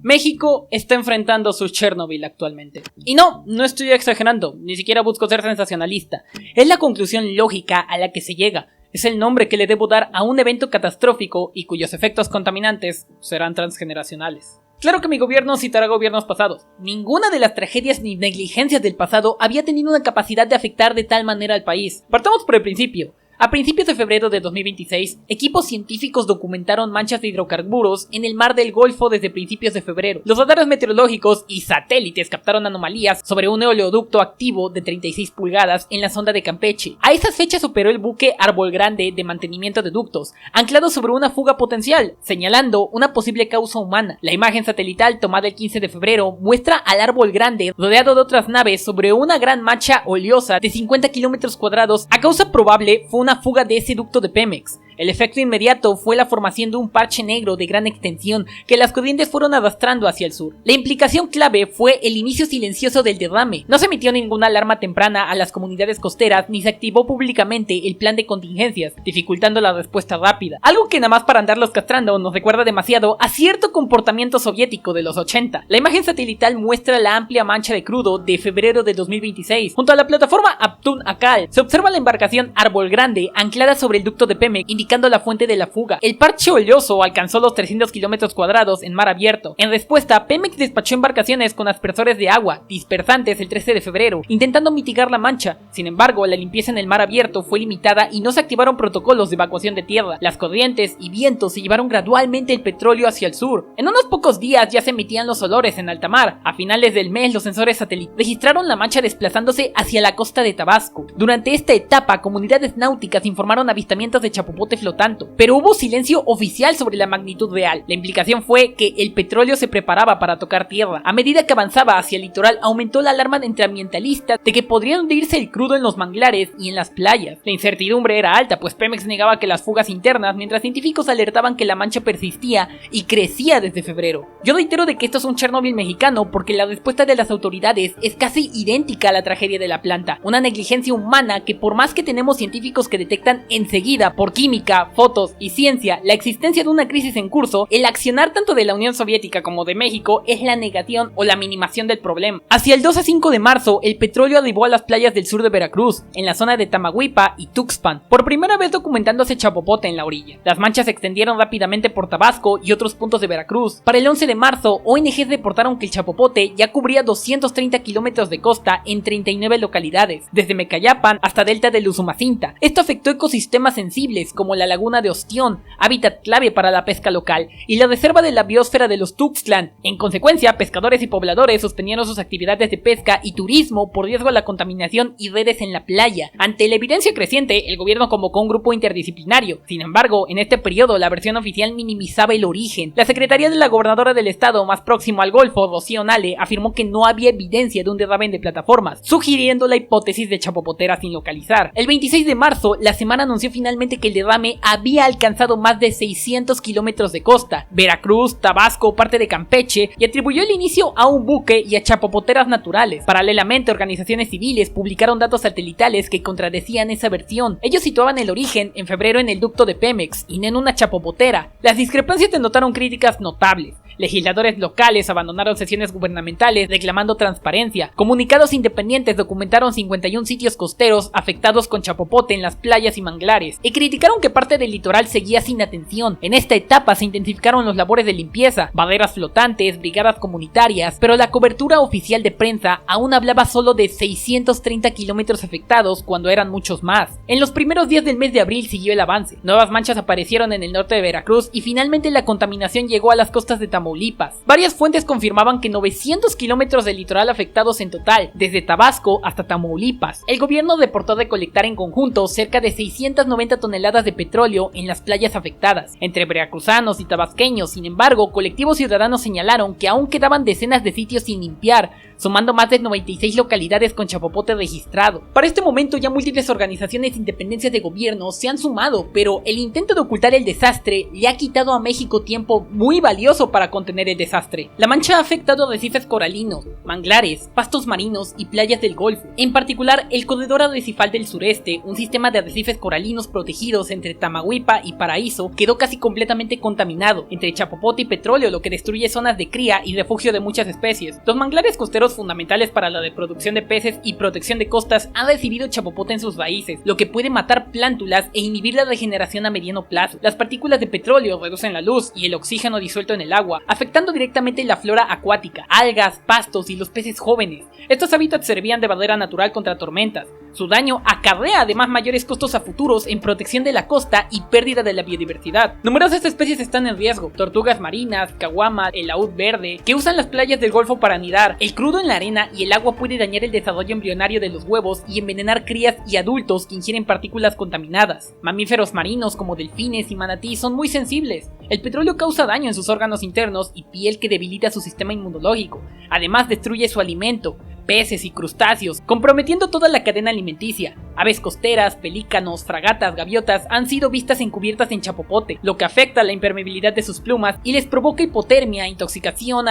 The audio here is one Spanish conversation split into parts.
México está enfrentando su Chernobyl actualmente. Y no estoy exagerando, ni siquiera busco ser sensacionalista. Es la conclusión lógica a la que se llega. Es el nombre que le debo dar a un evento catastrófico y cuyos efectos contaminantes serán transgeneracionales. Claro que mi gobierno citará gobiernos pasados. Ninguna de las tragedias ni negligencias del pasado había tenido una capacidad de afectar de tal manera al país. Partamos por el principio. A principios de febrero de 2026, equipos científicos documentaron manchas de hidrocarburos en el mar del Golfo desde principios de febrero. Los radares meteorológicos y satélites captaron anomalías sobre un oleoducto activo de 36 pulgadas en la sonda de Campeche. A esas fechas operó el buque Árbol Grande de mantenimiento de ductos, anclado sobre una fuga potencial, señalando una posible causa humana. La imagen satelital tomada el 15 de febrero muestra al Árbol Grande rodeado de otras naves sobre una gran mancha oleosa de 50 kilómetros cuadrados. A causa probable fue una fuga de ese ducto de Pemex. El efecto inmediato fue la formación de un parche negro de gran extensión que las corrientes fueron arrastrando hacia el sur. La implicación clave fue el inicio silencioso del derrame. No se emitió ninguna alarma temprana a las comunidades costeras ni se activó públicamente el plan de contingencias, dificultando la respuesta rápida. Algo que nada más para andarlos castrando nos recuerda demasiado a cierto comportamiento soviético de los 80. La imagen satelital muestra la amplia mancha de crudo de febrero de 2026. Junto a la plataforma Aptun Akal se observa la embarcación Árbol Grande anclada sobre el ducto de Pemex, indicando la fuente de la fuga. El parche oleoso alcanzó los 300 kilómetros cuadrados en mar abierto. En respuesta, Pemex despachó embarcaciones con aspersores de agua dispersantes el 13 de febrero, intentando mitigar la mancha. Sin embargo, la limpieza en el mar abierto fue limitada y no se activaron protocolos de evacuación de tierra. Las corrientes y vientos se llevaron gradualmente el petróleo hacia el sur. En unos pocos días ya se emitían los olores en alta mar. A finales del mes, los sensores satélites registraron la mancha desplazándose hacia la costa de Tabasco. Durante esta etapa, comunidades náuticas informaron avistamientos de chapopote flotando, pero hubo silencio oficial sobre la magnitud real. La implicación fue que el petróleo se preparaba para tocar tierra. A medida que avanzaba hacia el litoral, aumentó la alarma entre ambientalistas de que podrían hundirse el crudo en los manglares y en las playas. La incertidumbre era alta, pues Pemex negaba que las fugas internas, mientras científicos alertaban que la mancha persistía y crecía desde febrero. Yo reitero de que esto es un Chernobyl mexicano porque la respuesta de las autoridades es casi idéntica a la tragedia de la planta. Una negligencia humana que, por más que tenemos científicos que detectan enseguida por química, fotos y ciencia la existencia de una crisis en curso, el accionar tanto de la Unión Soviética como de México es la negación o la minimación del problema. Hacia el 2 a 5 de marzo, el petróleo arribó a las playas del sur de Veracruz, en la zona de Tamaulipas y Tuxpan, por primera vez documentándose chapopote en la orilla. Las manchas se extendieron rápidamente por Tabasco y otros puntos de Veracruz. Para el 11 de marzo, ONGs reportaron que el chapopote ya cubría 230 kilómetros de costa en 39 localidades, desde Mecayapan hasta Delta del Usumacinta. Esto afectó ecosistemas sensibles como la laguna de Ostión, hábitat clave para la pesca local, y la reserva de la biosfera de los Tuxtlan. En consecuencia, pescadores y pobladores suspendieron sus actividades de pesca y turismo por riesgo a la contaminación y redes en la playa. Ante la evidencia creciente, el gobierno convocó un grupo interdisciplinario. Sin embargo, en este periodo la versión oficial minimizaba el origen. La secretaría de la gobernadora del estado más próximo al Golfo, Rocío Nale, afirmó que no había evidencia de un derrame de plataformas, sugiriendo la hipótesis de chapopotera sin localizar. El 26 de marzo, la semana anunció finalmente que el derrame había alcanzado más de 600 kilómetros de costa, Veracruz, Tabasco, parte de Campeche, y atribuyó el inicio a un buque y a chapopoteras naturales. Paralelamente, organizaciones civiles publicaron datos satelitales que contradecían esa versión. Ellos situaban el origen en febrero en el ducto de Pemex y no en una chapopotera. Las discrepancias denotaron críticas notables. Legisladores locales abandonaron sesiones gubernamentales reclamando transparencia. Comunicados independientes documentaron 51 sitios costeros afectados con chapopote en las playas y manglares, y criticaron que parte del litoral seguía sin atención. En esta etapa se intensificaron los labores de limpieza, barreras flotantes, brigadas comunitarias, pero la cobertura oficial de prensa aún hablaba solo de 630 kilómetros afectados cuando eran muchos más. En los primeros días del mes de abril siguió el avance. Nuevas manchas aparecieron en el norte de Veracruz y finalmente la contaminación llegó a las costas de Tamaulipas. Varias fuentes confirmaban que 900 kilómetros del litoral afectados en total, desde Tabasco hasta Tamaulipas. El gobierno reportó recolectar en conjunto cerca de 690 toneladas de petróleo en las playas afectadas. Entre veracruzanos y tabasqueños, sin embargo, colectivos ciudadanos señalaron que aún quedaban decenas de sitios sin limpiar, sumando más de 96 localidades con chapopote registrado. Para este momento ya múltiples organizaciones e independencias de gobierno se han sumado, pero el intento de ocultar el desastre le ha quitado a México tiempo muy valioso para contener el desastre. La mancha ha afectado arrecifes coralinos, manglares, pastos marinos y playas del Golfo. En particular, el corredor arrecifal del sureste, un sistema de arrecifes coralinos protegidos entre Tamaulipas y Paraíso, quedó casi completamente contaminado entre chapopote y petróleo, lo que destruye zonas de cría y refugio de muchas especies. Los manglares costeros fundamentales para la reproducción de peces y protección de costas han recibido chapopote en sus raíces, lo que puede matar plántulas e inhibir la regeneración a mediano plazo. Las partículas de petróleo reducen la luz y el oxígeno disuelto en el agua, afectando directamente la flora acuática, algas, pastos y los peces jóvenes. Estos hábitats servían de barrera natural contra tormentas. Su daño acarrea además mayores costos a futuros en protección de la costa y pérdida de la biodiversidad. Numerosas especies están en riesgo: tortugas marinas, caguama, el laúd verde, que usan las playas del Golfo para anidar. El crudo en la arena y el agua puede dañar el desarrollo embrionario de los huevos y envenenar crías y adultos que ingieren partículas contaminadas. Mamíferos marinos como delfines y manatí son muy sensibles. El petróleo causa daño en sus órganos internos y piel que debilita su sistema inmunológico. Además destruye su alimento, peces y crustáceos, comprometiendo toda la cadena alimenticia. Aves costeras, pelícanos, fragatas, gaviotas han sido vistas encubiertas en chapopote, lo que afecta la impermeabilidad de sus plumas y les provoca hipotermia, intoxicación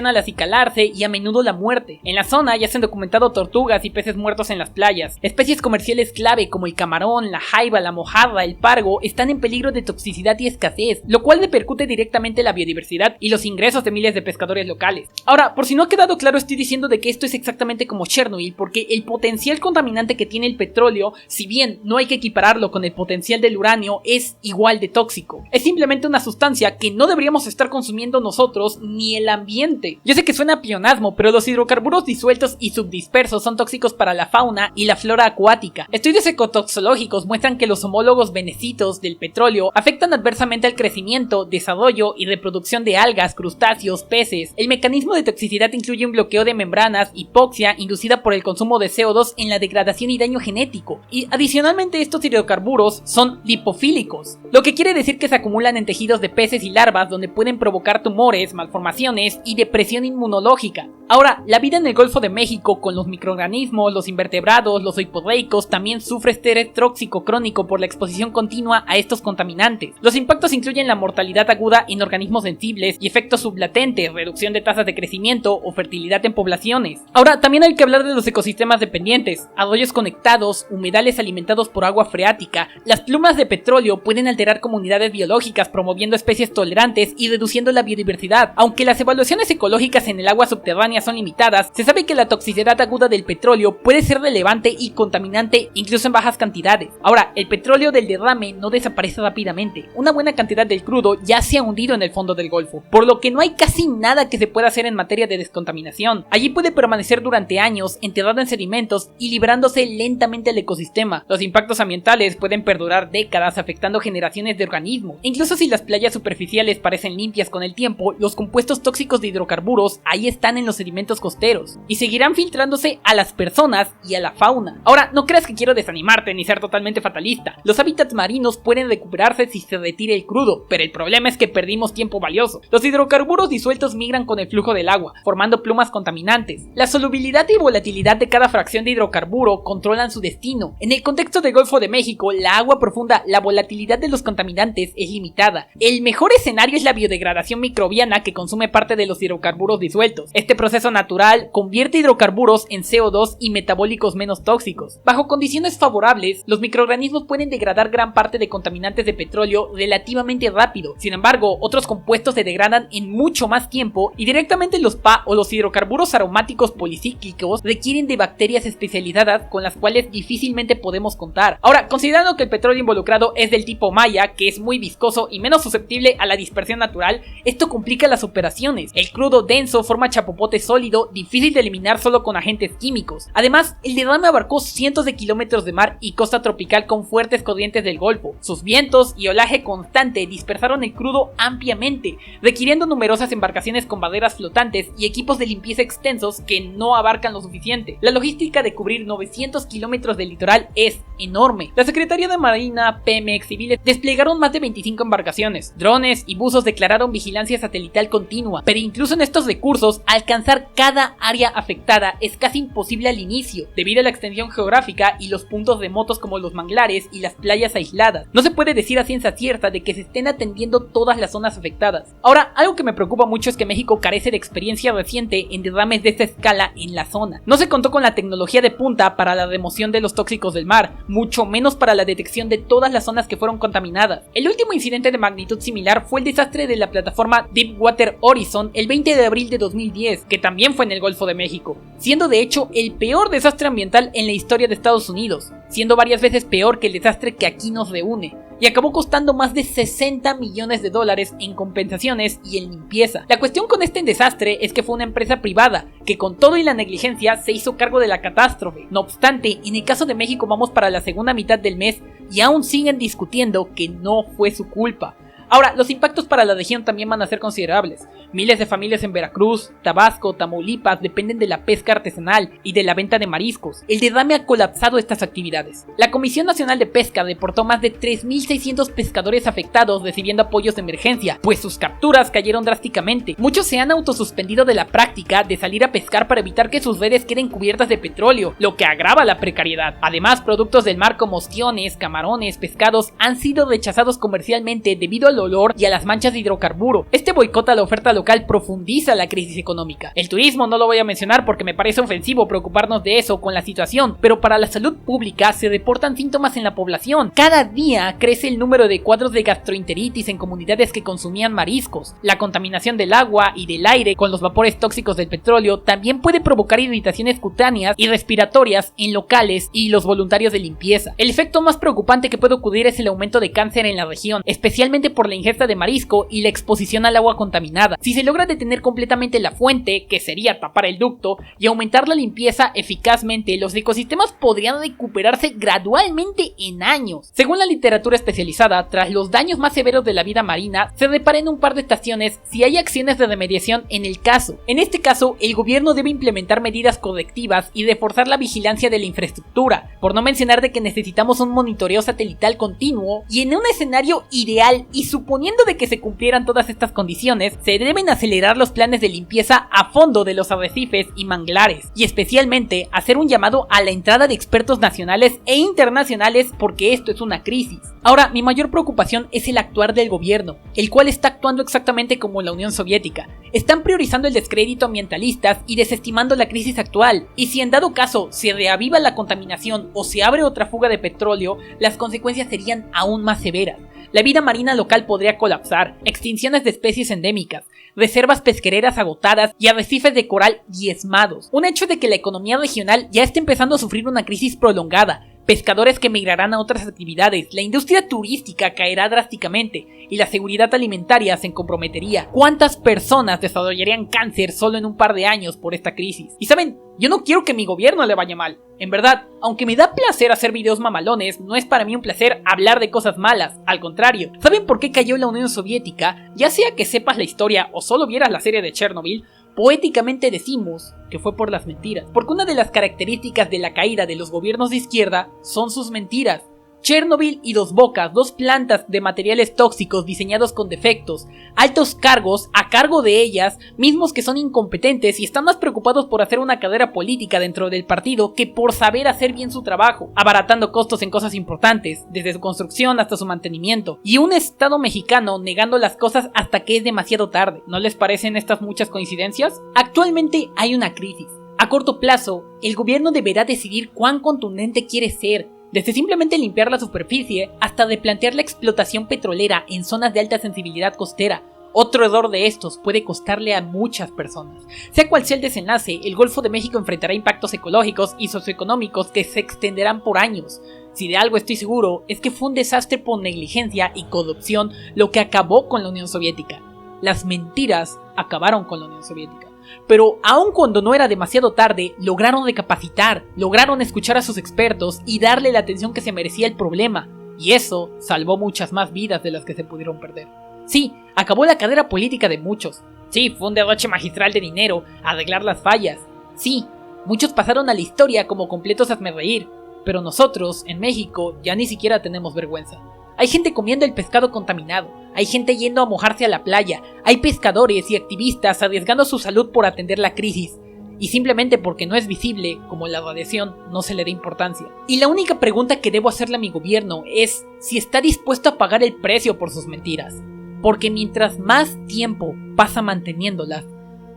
al acicalarse y a menudo la muerte. En la zona ya se han documentado tortugas y peces muertos en las playas. Especies comerciales clave como el camarón, la jaiba, la mojarra, el pargo están en peligro de toxicidad y escasez, lo cual repercute directamente en la biodiversidad y los ingresos de miles de pescadores locales. Ahora, por si no ha quedado claro, estoy diciendo de que esto es exactamente como Chernobyl, porque el potencial contaminante que tiene el petróleo, si bien no hay que equipararlo con el potencial del uranio, es igual de tóxico. Es simplemente una sustancia que no deberíamos estar consumiendo nosotros ni el ambiente. Yo sé que suena a pleonasmo, pero los hidrocarburos disueltos y subdispersos son tóxicos para la fauna y la flora acuática. Estudios ecotoxológicos muestran que los homólogos benecitos del petróleo afectan adversamente al crecimiento, desarrollo y reproducción de algas, crustáceos, peces. El mecanismo de toxicidad incluye un bloqueo de membranas, hipoxia inducida por el consumo de CO2 en la degradación y daño genético. Y adicionalmente estos hidrocarburos son lipofílicos, lo que quiere decir que se acumulan en tejidos de peces y larvas donde pueden provocar tumores, malformaciones y depresión inmunológica. Ahora, la vida en el Golfo de México con los microorganismos, los invertebrados, los hiporreicos también sufre estrés tóxico crónico por la exposición continua a estos contaminantes. Los impactos incluyen la mortalidad aguda en organismos sensibles y efectos sublatentes, reducción de tasas de crecimiento o fertilidad en poblaciones. Ahora, también hay que hablar de los ecosistemas dependientes, arroyos conectados, humedales alimentados por agua freática. Las plumas de petróleo pueden alterar comunidades biológicas promoviendo especies tolerantes y reduciendo la biodiversidad. Aunque las evaluaciones ecológicas en el agua subterránea son limitadas, se sabe que la toxicidad aguda del petróleo puede ser relevante y contaminante incluso en bajas cantidades. Ahora, el petróleo del derrame no desaparece rápidamente. Una buena cantidad del crudo ya se ha hundido en el fondo del Golfo, por lo que no hay casi nada que se pueda hacer en materia de descontaminación. Allí puede permanecer durante años, enterrado en sedimentos y librándose lentamente al ecosistema. Los impactos ambientales pueden perdurar décadas, afectando generaciones de organismos. Incluso si las playas superficiales parecen limpias con el tiempo, los compuestos tóxicos de hidrocarburos ahí están en los sedimentos costeros y seguirán filtrándose a las personas y a la fauna. Ahora, no creas que quiero desanimarte ni ser totalmente fatalista. Los hábitats marinos pueden recuperarse si se retire el crudo, pero el problema es que perdimos tiempo valioso. Los hidrocarburos disueltos migran con el flujo del agua, formando plumas contaminantes. La solubilidad y volatilidad de cada fracción de hidrocarburo controlan su destino. En el contexto del Golfo de México, la agua profunda, la volatilidad de los contaminantes es limitada. El mejor escenario es la biodegradación microbiana que consume parte de los hidrocarburos disueltos. Este proceso natural convierte hidrocarburos en CO2 y metabólicos menos tóxicos. Bajo condiciones favorables, los microorganismos pueden degradar gran parte de contaminantes de petróleo relativamente rápido. Sin embargo, otros compuestos se degradan en mucho más tiempo y directamente los PA o los hidrocarburos aromáticos policíclicos requieren de bacterias especializadas con las cuales difícilmente podemos contar. Ahora, considerando que el petróleo involucrado es del tipo Maya, que es muy viscoso y menos susceptible a la dispersión natural, esto complica las operaciones. El crudo denso forma chapopote sólido, difícil de eliminar solo con agentes químicos. Además, el derrame abarcó cientos de kilómetros de mar y costa tropical con fuertes corrientes del Golfo. Sus vientos y oleaje constante dispersaron el crudo ampliamente, requiriendo numerosas embarcaciones con barreras flotantes y equipos de limpieza extensos que no abarcan lo suficiente. La logística de cubrir 900 kilómetros de litoral es, enorme. La Secretaría de Marina, Pemex, civiles desplegaron más de 25 embarcaciones. Drones y buzos declararon vigilancia satelital continua, pero incluso en estos recursos, alcanzar cada área afectada es casi imposible al inicio, debido a la extensión geográfica y los puntos remotos como los manglares y las playas aisladas. No se puede decir a ciencia cierta de que se estén atendiendo todas las zonas afectadas. Ahora, algo que me preocupa mucho es que México carece de experiencia reciente en derrames de esta escala en la zona. No se contó con la tecnología de punta para la remoción de los tóxicos del mar, mucho menos para la detección de todas las zonas que fueron contaminadas. El último incidente de magnitud similar fue el desastre de la plataforma Deepwater Horizon el 20 de abril de 2010, que también fue en el Golfo de México, siendo de hecho el peor desastre ambiental en la historia de Estados Unidos, siendo varias veces peor que el desastre que aquí nos reúne, y acabó costando más de 60 millones de dólares en compensaciones y en limpieza. La cuestión con este desastre es que fue una empresa privada, que con todo y la negligencia se hizo cargo de la catástrofe. No obstante, en el caso de México vamos para la segunda mitad del mes y aún siguen discutiendo que no fue su culpa. Ahora, los impactos para la región también van a ser considerables. Miles de familias en Veracruz, Tabasco, Tamaulipas dependen de la pesca artesanal y de la venta de mariscos. El derrame ha colapsado estas actividades. La Comisión Nacional de Pesca reportó más de 3.600 pescadores afectados recibiendo apoyos de emergencia, pues sus capturas cayeron drásticamente. Muchos se han autosuspendido de la práctica de salir a pescar para evitar que sus redes queden cubiertas de petróleo, lo que agrava la precariedad. Además, productos del mar como ostiones, camarones, pescados han sido rechazados comercialmente debido al olor y a las manchas de hidrocarburo. Este boicot a la oferta local profundiza la crisis económica. El turismo no lo voy a mencionar porque me parece ofensivo preocuparnos de eso con la situación, pero para la salud pública se reportan síntomas en la población. Cada día crece el número de cuadros de gastroenteritis en comunidades que consumían mariscos. La contaminación del agua y del aire con los vapores tóxicos del petróleo también puede provocar irritaciones cutáneas y respiratorias en locales y los voluntarios de limpieza. El efecto más preocupante que puede ocurrir es el aumento de cáncer en la región, especialmente por la ingesta de marisco y la exposición al agua contaminada. Si se logra detener completamente la fuente, que sería tapar el ducto, y aumentar la limpieza eficazmente, los ecosistemas podrían recuperarse gradualmente en años. Según la literatura especializada, tras los daños más severos de la vida marina, se repara en un par de estaciones si hay acciones de remediación en el caso. En este caso, el gobierno debe implementar medidas correctivas y reforzar la vigilancia de la infraestructura, por no mencionar de que necesitamos un monitoreo satelital continuo, y en un escenario ideal y suponiendo de que se cumplieran todas estas condiciones, se deben acelerar los planes de limpieza a fondo de los arrecifes y manglares, y especialmente hacer un llamado a la entrada de expertos nacionales e internacionales porque esto es una crisis. Ahora, mi mayor preocupación es el actuar del gobierno, el cual está actuando exactamente como la Unión Soviética. Están priorizando el descrédito ambientalistas y desestimando la crisis actual, y si en dado caso se reaviva la contaminación o se abre otra fuga de petróleo, las consecuencias serían aún más severas. La vida marina local podría colapsar, extinciones de especies endémicas, reservas pesquereras agotadas y arrecifes de coral diezmados. Un hecho de que la economía regional ya está empezando a sufrir una crisis prolongada, pescadores que migrarán a otras actividades, la industria turística caerá drásticamente y la seguridad alimentaria se comprometería. ¿Cuántas personas desarrollarían cáncer solo en un par de años por esta crisis? Y saben, yo no quiero que mi gobierno le vaya mal. En verdad, aunque me da placer hacer videos mamalones, no es para mí un placer hablar de cosas malas, al contrario. ¿Saben por qué cayó la Unión Soviética? Ya sea que sepas la historia o solo vieras la serie de Chernobyl, poéticamente decimos que fue por las mentiras, porque una de las características de la caída de los gobiernos de izquierda son sus mentiras. Chernobyl y Dos Bocas, dos plantas de materiales tóxicos diseñados con defectos, altos cargos a cargo de ellas, mismos que son incompetentes y están más preocupados por hacer una carrera política dentro del partido que por saber hacer bien su trabajo, abaratando costos en cosas importantes, desde su construcción hasta su mantenimiento, y un Estado mexicano negando las cosas hasta que es demasiado tarde. ¿No les parecen estas muchas coincidencias? Actualmente hay una crisis. A corto plazo, el gobierno deberá decidir cuán contundente quiere ser, desde simplemente limpiar la superficie hasta de plantear la explotación petrolera en zonas de alta sensibilidad costera. Otro error de estos puede costarle a muchas personas. Sea cual sea el desenlace, el Golfo de México enfrentará impactos ecológicos y socioeconómicos que se extenderán por años. Si de algo estoy seguro, es que fue un desastre por negligencia y corrupción lo que acabó con la Unión Soviética. Las mentiras acabaron con la Unión Soviética. Pero aun cuando no era demasiado tarde, lograron recapacitar, lograron escuchar a sus expertos y darle la atención que se merecía el problema, y eso salvó muchas más vidas de las que se pudieron perder. Sí, acabó la carrera política de muchos. Sí, fue un derroche magistral de dinero, arreglar las fallas. Sí, muchos pasaron a la historia como completos hazmerreír. Pero nosotros, en México, ya ni siquiera tenemos vergüenza. Hay gente comiendo el pescado contaminado, hay gente yendo a mojarse a la playa, hay pescadores y activistas arriesgando su salud por atender la crisis, y simplemente porque no es visible, como la radiación, no se le da importancia. Y la única pregunta que debo hacerle a mi gobierno es si está dispuesto a pagar el precio por sus mentiras, porque mientras más tiempo pasa manteniéndolas,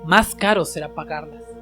más caro será pagarlas.